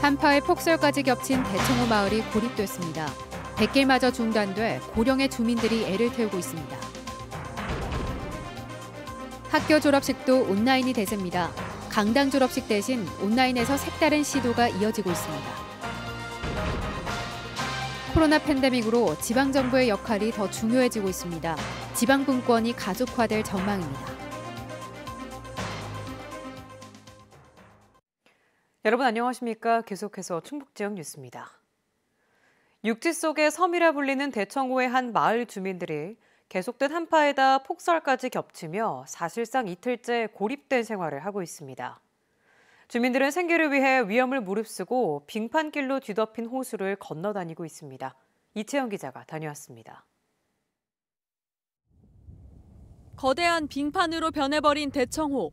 한파에 폭설까지 겹친 대청호 마을이 고립됐습니다. 백길마저 중단돼 고령의 주민들이 애를 태우고 있습니다. 학교 졸업식도 온라인이 대세입니다. 강당 졸업식 대신 온라인에서 색다른 시도가 이어지고 있습니다. 코로나 팬데믹으로 지방정부의 역할이 더 중요해지고 있습니다. 지방분권이 가족화될 전망입니다. 여러분 안녕하십니까? 계속해서 충북 지역 뉴스입니다. 육지 속의 섬이라 불리는 대청호의 한 마을 주민들이 계속된 한파에다 폭설까지 겹치며 사실상 이틀째 고립된 생활을 하고 있습니다. 주민들은 생계를 위해 위험을 무릅쓰고 빙판길로 뒤덮인 호수를 건너다니고 있습니다. 이채영 기자가 다녀왔습니다. 거대한 빙판으로 변해버린 대청호.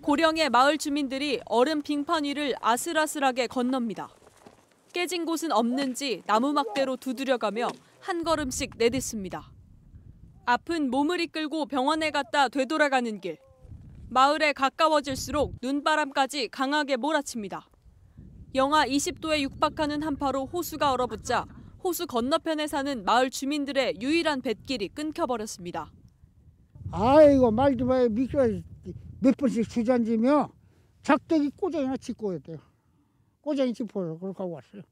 고령의 마을 주민들이 얼음 빙판 위를 아슬아슬하게 건넙니다. 깨진 곳은 없는지 나무 막대로 두드려가며 한 걸음씩 내딛습니다. 아픈 몸을 이끌고 병원에 갔다 되돌아가는 길. 마을에 가까워질수록 눈바람까지 강하게 몰아칩니다. 영하 20도에 육박하는 한파로 호수가 얼어붙자 호수 건너편에 사는 마을 주민들의 유일한 뱃길이 끊겨버렸습니다. 아이고 말 좀 해. 미끄러 몇 번씩 주저앉으며 작대기 꼬쟁이나 짚고 있대요. 꼬쟁이 짚어요. 그렇게 하고 왔어요.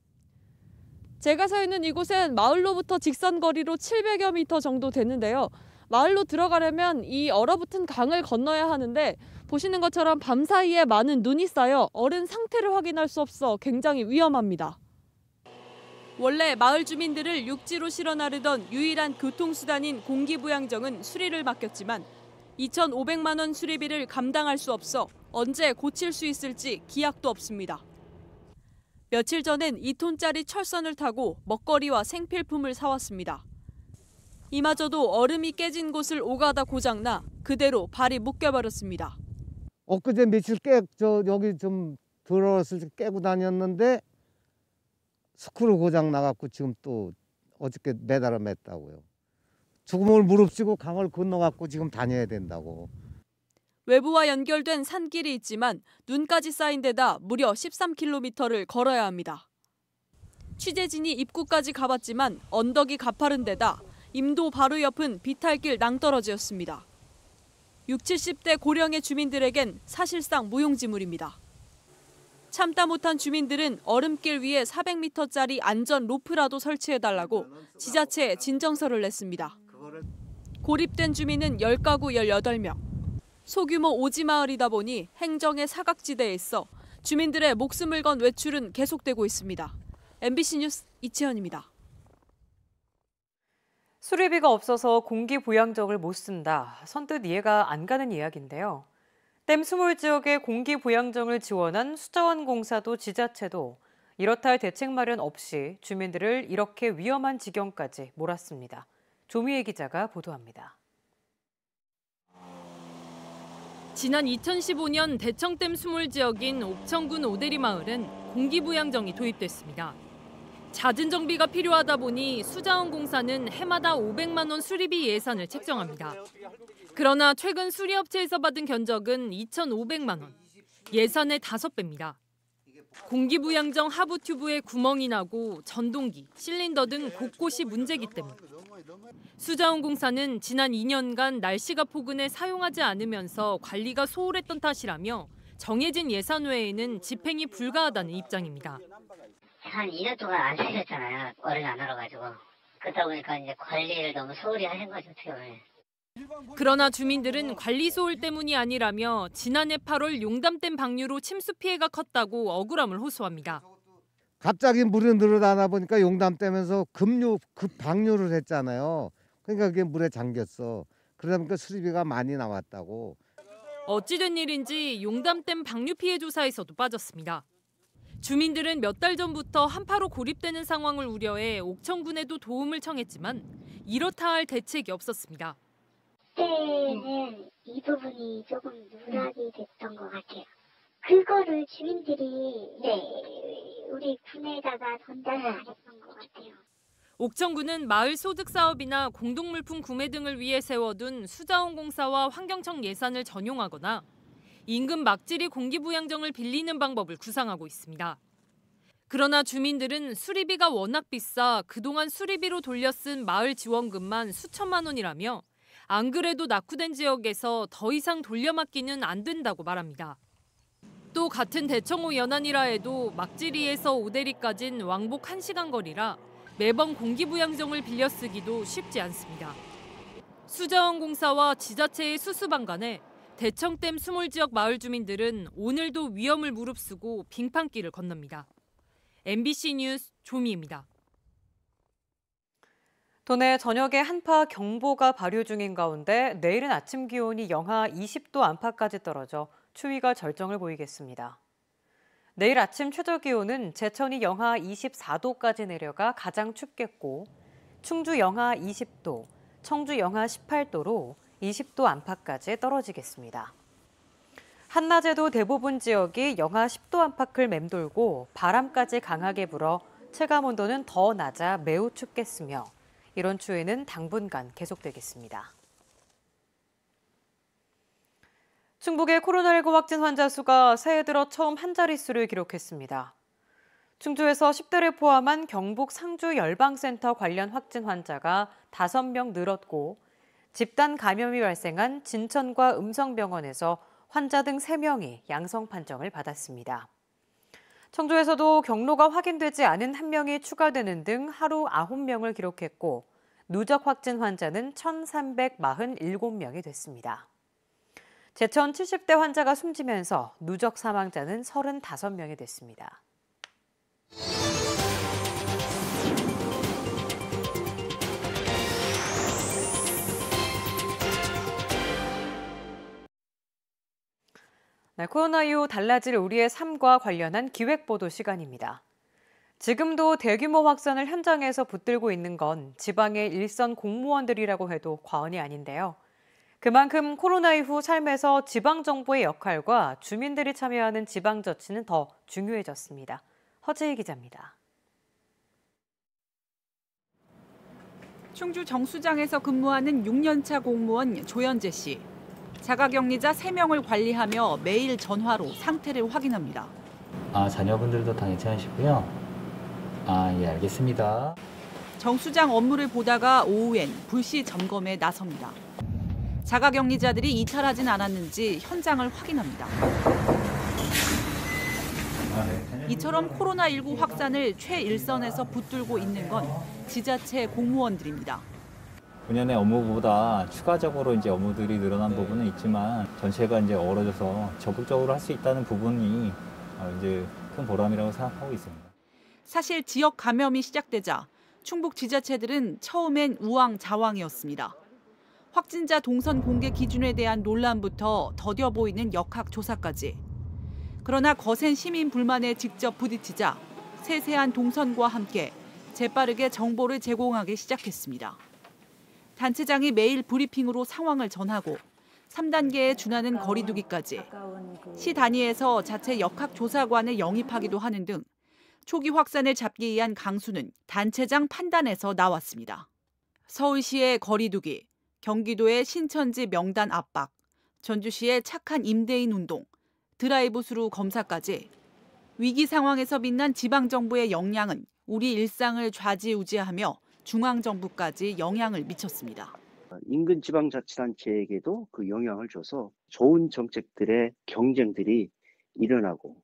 제가 서 있는 이곳은 마을로부터 직선 거리로 700여 미터 정도 되는데요. 마을로 들어가려면 이 얼어붙은 강을 건너야 하는데 보시는 것처럼 밤사이에 많은 눈이 쌓여 얼은 상태를 확인할 수 없어 굉장히 위험합니다. 원래 마을 주민들을 육지로 실어 나르던 유일한 교통수단인 공기부양정은 수리를 맡겼지만 2,500만 원 수리비를 감당할 수 없어 언제 고칠 수 있을지 기약도 없습니다. 며칠 전엔 2톤짜리 철선을 타고 먹거리와 생필품을 사왔습니다. 이마저도 얼음이 깨진 곳을 오가다 고장나 그대로 발이 묶여버렸습니다. 엊그제 며칠 여기 좀 들어왔을 때 깨고 다녔는데 스크류 고장 나갖고 지금 또 어저께 매달아 맸다고요. 죽음을 무릅쓰고 강을 건너갖고 지금 다녀야 된다고. 외부와 연결된 산길이 있지만 눈까지 쌓인 데다 무려 13km를 걸어야 합니다. 취재진이 입구까지 가봤지만 언덕이 가파른 데다 임도 바로 옆은 비탈길 낭떠러지였습니다. 60, 70대 고령의 주민들에겐 사실상 무용지물입니다. 참다 못한 주민들은 얼음길 위에 400m짜리 안전 로프라도 설치해달라고 지자체에 진정서를 냈습니다. 고립된 주민은 10가구 18명. 소규모 오지마을이다 보니 행정의 사각지대에 있어 주민들의 목숨을 건 외출은 계속되고 있습니다. MBC 뉴스 이채연입니다. 수리비가 없어서 공기부양정을 못 쓴다. 선뜻 이해가 안 가는 이야기인데요. 댐 스몰 지역의 공기부양정을 지원한 수자원공사도 지자체도 이렇다 할 대책 마련 없이 주민들을 이렇게 위험한 지경까지 몰았습니다. 조미애 기자가 보도합니다. 지난 2015년 대청댐 스몰 지역인 옥천군 오대리 마을은 공기부양정이 도입됐습니다. 잦은 정비가 필요하다 보니 수자원공사는 해마다 500만 원 수리비 예산을 책정합니다. 그러나 최근 수리업체에서 받은 견적은 2,500만 원, 예산의 5배입니다. 공기부양정 하부 튜브에 구멍이 나고 전동기, 실린더 등 곳곳이 문제기 때문에 수자원공사는 지난 2년간 날씨가 포근해 사용하지 않으면서 관리가 소홀했던 탓이라며 정해진 예산 외에는 집행이 불가하다는 입장입니다. 한 2년 동안 안 쓰셨잖아요. 얼음이 안 얼어가지고. 그러다 보니까 이제 관리를 너무 소홀히 하신 거죠, 어떻게 보면. 그러나 주민들은 관리 소홀 때문이 아니라며 지난해 8월 용담댐 방류로 침수 피해가 컸다고 억울함을 호소합니다. 갑자기 물이 늘어나다 보니까 용담댐에서 급 방류를 했잖아요. 그러니까 그게 물에 잠겼어. 그러다 보니까 수리비가 많이 나왔다고. 어찌된 일인지 용담댐 방류 피해 조사에서도 빠졌습니다. 주민들은 몇 달 전부터 한파로 고립되는 상황을 우려해 옥천군에도 도움을 청했지만 이렇다 할 대책이 없었습니다. 그때는 이 부분이 조금 누락이 됐던 것 같아요. 그거를 주민들이 우리 군에다가 전달을 안 했던 것 같아요. 옥천군은 마을 소득 사업이나 공동물품 구매 등을 위해 세워둔 수자원공사와 환경청 예산을 전용하거나 인근 막지리 공기부양정을 빌리는 방법을 구상하고 있습니다. 그러나 주민들은 수리비가 워낙 비싸 그동안 수리비로 돌려 쓴 마을 지원금만 수천만 원이라며 안 그래도 낙후된 지역에서 더 이상 돌려막기는 안 된다고 말합니다. 또 같은 대청호 연안이라 해도 막지리에서 오대리까진 왕복 1시간 거리라 매번 공기부양정을 빌려 쓰기도 쉽지 않습니다. 수자원공사와 지자체의 수수방관에 대청댐 수몰 지역 마을 주민들은 오늘도 위험을 무릅쓰고 빙판길을 건넙니다. MBC 뉴스 조미입니다. 도내 저녁에 한파 경보가 발효 중인 가운데 내일은 아침 기온이 영하 20도 안팎까지 떨어져 추위가 절정을 보이겠습니다. 내일 아침 최저 기온은 제천이 영하 24도까지 내려가 가장 춥겠고 충주 영하 20도, 청주 영하 18도로 20도 안팎까지 떨어지겠습니다. 한낮에도 대부분 지역이 영하 10도 안팎을 맴돌고 바람까지 강하게 불어 체감온도는 더 낮아 매우 춥겠으며 이런 추위는 당분간 계속되겠습니다. 충북의 코로나19 확진 환자 수가 새해 들어 처음 한 자릿수를 기록했습니다. 충주에서 10대를 포함한 경북 상주 열방센터 관련 확진 환자가 5명 늘었고 집단 감염이 발생한 진천과 음성병원에서 환자 등 3명이 양성 판정을 받았습니다. 청주에서도 경로가 확인되지 않은 1명이 추가되는 등 하루 9명을 기록했고 누적 확진 환자는 1,347명이 됐습니다. 제천 70대 환자가 숨지면서 누적 사망자는 35명이 됐습니다. 네, 코로나 이후 달라질 우리의 삶과 관련한 기획보도 시간입니다. 지금도 대규모 확산을 현장에서 붙들고 있는 건 지방의 일선 공무원들이라고 해도 과언이 아닌데요. 그만큼 코로나 이후 삶에서 지방정부의 역할과 주민들이 참여하는 지방자치는 더 중요해졌습니다. 허재희 기자입니다. 충주 정수장에서 근무하는 6년차 공무원 조현재 씨. 자가격리자 3명을 관리하며 매일 전화로 상태를 확인합니다. 자녀분들도 다 괜찮으시고요. 예, 알겠습니다. 정수장 업무를 보다가 오후엔 불시 점검에 나섭니다. 자가격리자들이 이탈하진 않았는지 현장을 확인합니다. 이처럼 코로나19 확산을 최일선에서 붙들고 있는 건 지자체 공무원들입니다. 본연의 업무보다 추가적으로 이제 업무들이 늘어난 부분은 있지만 전체가 이제 어우러져서 적극적으로 할 수 있다는 부분이 이제 큰 보람이라고 생각하고 있습니다. 사실 지역 감염이 시작되자 충북 지자체들은 처음엔 우왕좌왕이었습니다. 확진자 동선 공개 기준에 대한 논란부터 더뎌 보이는 역학 조사까지. 그러나 거센 시민 불만에 직접 부딪히자 세세한 동선과 함께 재빠르게 정보를 제공하기 시작했습니다. 단체장이 매일 브리핑으로 상황을 전하고 3단계에 준하는 거리두기까지 시 단위에서 자체 역학조사관을 영입하기도 하는 등 초기 확산을 잡기 위한 강수는 단체장 판단에서 나왔습니다. 서울시의 거리두기, 경기도의 신천지 명단 압박, 전주시의 착한 임대인 운동, 드라이브 스루 검사까지 위기 상황에서 빛난 지방정부의 역량은 우리 일상을 좌지우지하며 중앙정부까지 영향을 미쳤습니다. 인근 지방자치단체에게도 그 영향을 줘서 좋은 정책들의 경쟁들이 일어나고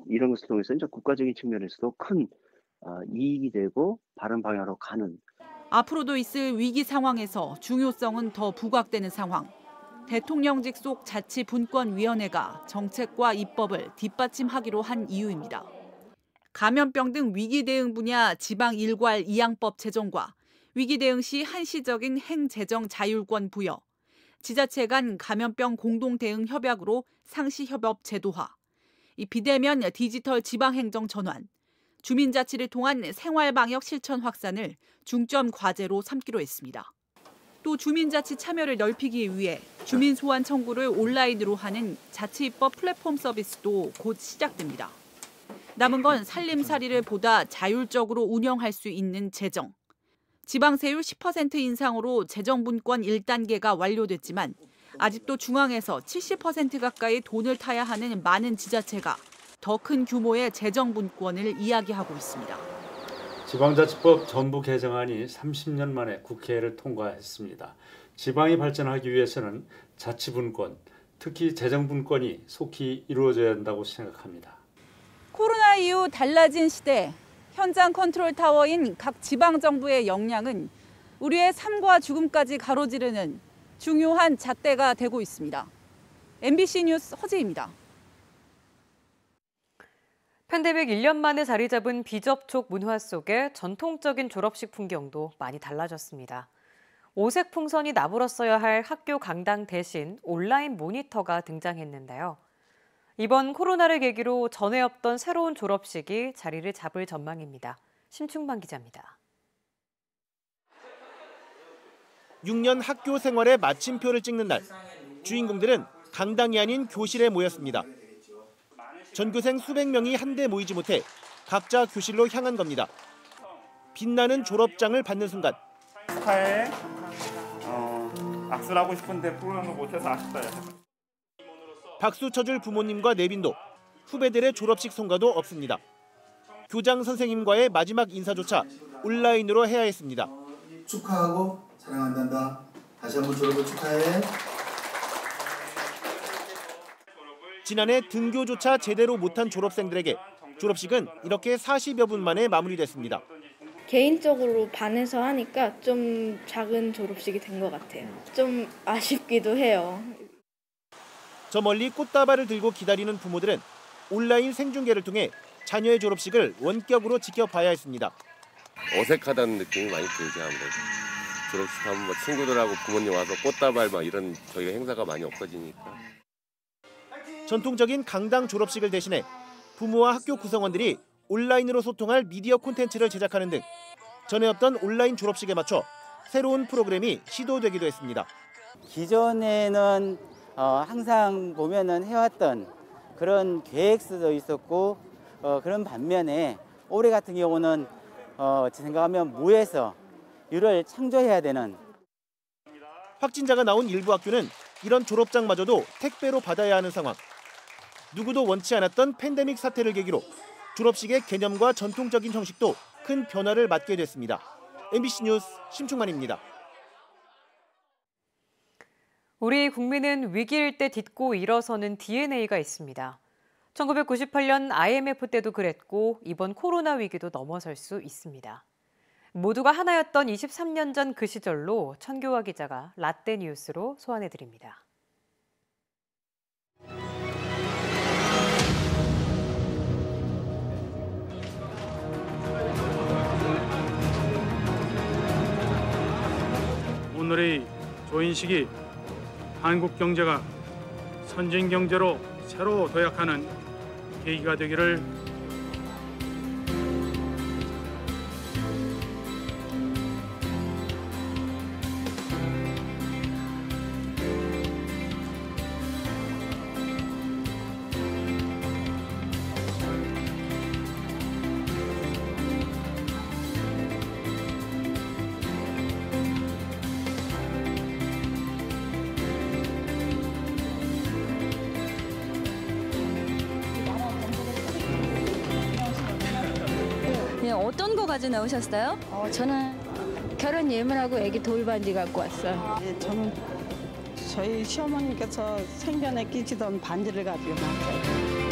이런 것을 통해서 이제 국가적인 측면에서도 큰 이익이 되고 바른 방향으로 가는. 앞으로도 있을 위기 상황에서 중요성은 더 부각되는 상황. 대통령직 속 자치분권위원회가 정책과 입법을 뒷받침하기로 한 이유입니다. 감염병 등 위기 대응 분야 지방 일괄 이양법 제정과 위기 대응 시 한시적인 행재정 자율권 부여, 지자체 간 감염병 공동 대응 협약으로 상시 협업 제도화, 이 비대면 디지털 지방행정 전환, 주민자치를 통한 생활방역 실천 확산을 중점 과제로 삼기로 했습니다. 또 주민자치 참여를 넓히기 위해 주민 소환 청구를 온라인으로 하는 자치입법 플랫폼 서비스도 곧 시작됩니다. 남은 건 살림살이를 보다 자율적으로 운영할 수 있는 재정. 지방세율 10% 인상으로 재정분권 1단계가 완료됐지만 아직도 중앙에서 70% 가까이 돈을 타야 하는 많은 지자체가 더 큰 규모의 재정 분권을 이야기하고 있습니다. 지방자치법 전부 개정안이 30년 만에 국회를 통과했습니다. 지방이 발전하기 위해서는 자치분권, 특히 재정분권이 속히 이루어져야 한다고 생각합니다. 코로나 이후 달라진 시대, 현장 컨트롤 타워인 각 지방정부의 역량은 우리의 삶과 죽음까지 가로지르는 중요한 잣대가 되고 있습니다. MBC 뉴스 허지입니다. 팬데믹 1년 만에 자리 잡은 비접촉 문화 속에 전통적인 졸업식 풍경도 많이 달라졌습니다. 오색 풍선이 나불었어야 할 학교 강당 대신 온라인 모니터가 등장했는데요. 이번 코로나를 계기로 전에 없던 새로운 졸업식이 자리를 잡을 전망입니다. 심충만 기자입니다. 6년 학교 생활의 마침표를 찍는 날, 주인공들은 강당이 아닌 교실에 모였습니다. 전교생 수백 명이 한데 모이지 못해 각자 교실로 향한 겁니다. 빛나는 졸업장을 받는 순간 축하해. 악수를 하고 싶은데 프로그램을 못해서 아쉽다. 박수 쳐줄 부모님과 내빈도 후배들의 졸업식 성과도 없습니다. 교장 선생님과의 마지막 인사조차 온라인으로 해야 했습니다. 축하하고 사랑한단다. 다시 한번 졸업을 축하해. 지난해 등교조차 제대로 못한 졸업생들에게 졸업식은 이렇게 40여 분 만에 마무리됐습니다. 개인적으로 반해서 하니까 좀 작은 졸업식이 된 것 같아요. 좀 아쉽기도 해요. 저 멀리 꽃다발을 들고 기다리는 부모들은 온라인 생중계를 통해 자녀의 졸업식을 원격으로 지켜봐야 했습니다. 어색하다는 느낌이 많이 들죠. 아무래도 졸업식 하면 뭐 친구들하고 부모님 와서 꽃다발 막 이런 저희가 행사가 많이 없어지니까. 전통적인 강당 졸업식을 대신해 부모와 학교 구성원들이 온라인으로 소통할 미디어 콘텐츠를 제작하는 등 전에 없던 온라인 졸업식에 맞춰 새로운 프로그램이 시도되기도 했습니다. 기존에는 항상 보면은 해왔던 그런 계획서도 있었고 그런 반면에 올해 같은 경우는 제 생각하면 무에서 유를 창조해야 되는. 확진자가 나온 일부 학교는 이런 졸업장마저도 택배로 받아야 하는 상황. 누구도 원치 않았던 팬데믹 사태를 계기로 졸업식의 개념과 전통적인 형식도 큰 변화를 맞게 됐습니다. MBC 뉴스 심충만입니다. 우리 국민은 위기일 때 딛고 일어서는 DNA가 있습니다. 1998년 IMF 때도 그랬고 이번 코로나 위기도 넘어설 수 있습니다. 모두가 하나였던 23년 전 그 시절로 천교화 기자가 라떼 뉴스로 소환해드립니다. 오늘의 조인식이 한국 경제가 선진 경제로 새로 도약하는 계기가 되기를 어떤 거 가져 나오셨어요? 저는 결혼 예물하고 아기 돌반지 갖고 왔어요. 저는 저희 시어머니께서 생전에 끼시던 반지를 가지고 나왔어요.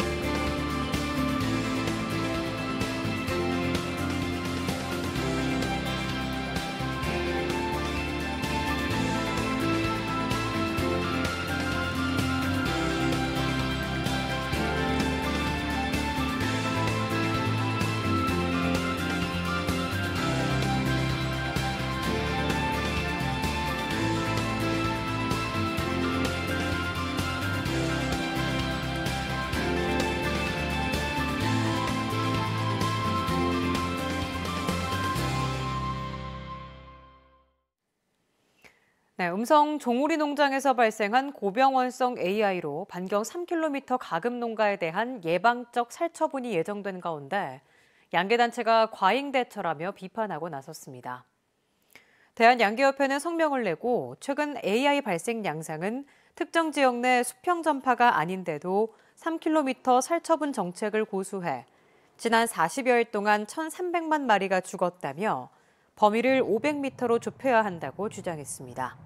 네, 음성 종우리 농장에서 발생한 고병원성 AI로 반경 3km 가금 농가에 대한 예방적 살처분이 예정된 가운데 양계단체가 과잉대처라며 비판하고 나섰습니다. 대한양계협회는 성명을 내고 최근 AI 발생 양상은 특정 지역 내 수평 전파가 아닌데도 3km 살처분 정책을 고수해 지난 40여일 동안 1,300만 마리가 죽었다며 범위를 500m로 좁혀야 한다고 주장했습니다.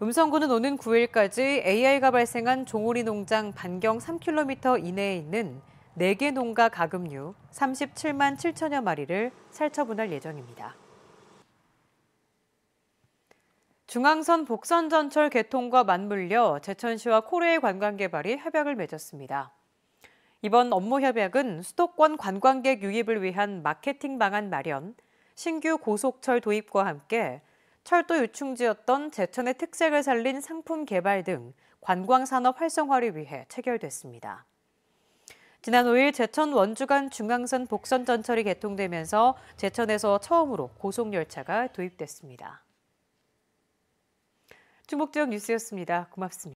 음성군은 오는 9일까지 AI가 발생한 종오리 농장 반경 3km 이내에 있는 4개 농가 가금류 37만 7천여 마리를 살처분할 예정입니다. 중앙선 복선전철 개통과 맞물려 제천시와 코레일 관광개발이 협약을 맺었습니다. 이번 업무 협약은 수도권 관광객 유입을 위한 마케팅 방안 마련, 신규 고속철 도입과 함께 철도 유충지였던 제천의 특색을 살린 상품 개발 등 관광산업 활성화를 위해 체결됐습니다. 지난 5일 제천 원주 간 중앙선 복선전철이 개통되면서 제천에서 처음으로 고속열차가 도입됐습니다. 충북지역 뉴스였습니다. 고맙습니다.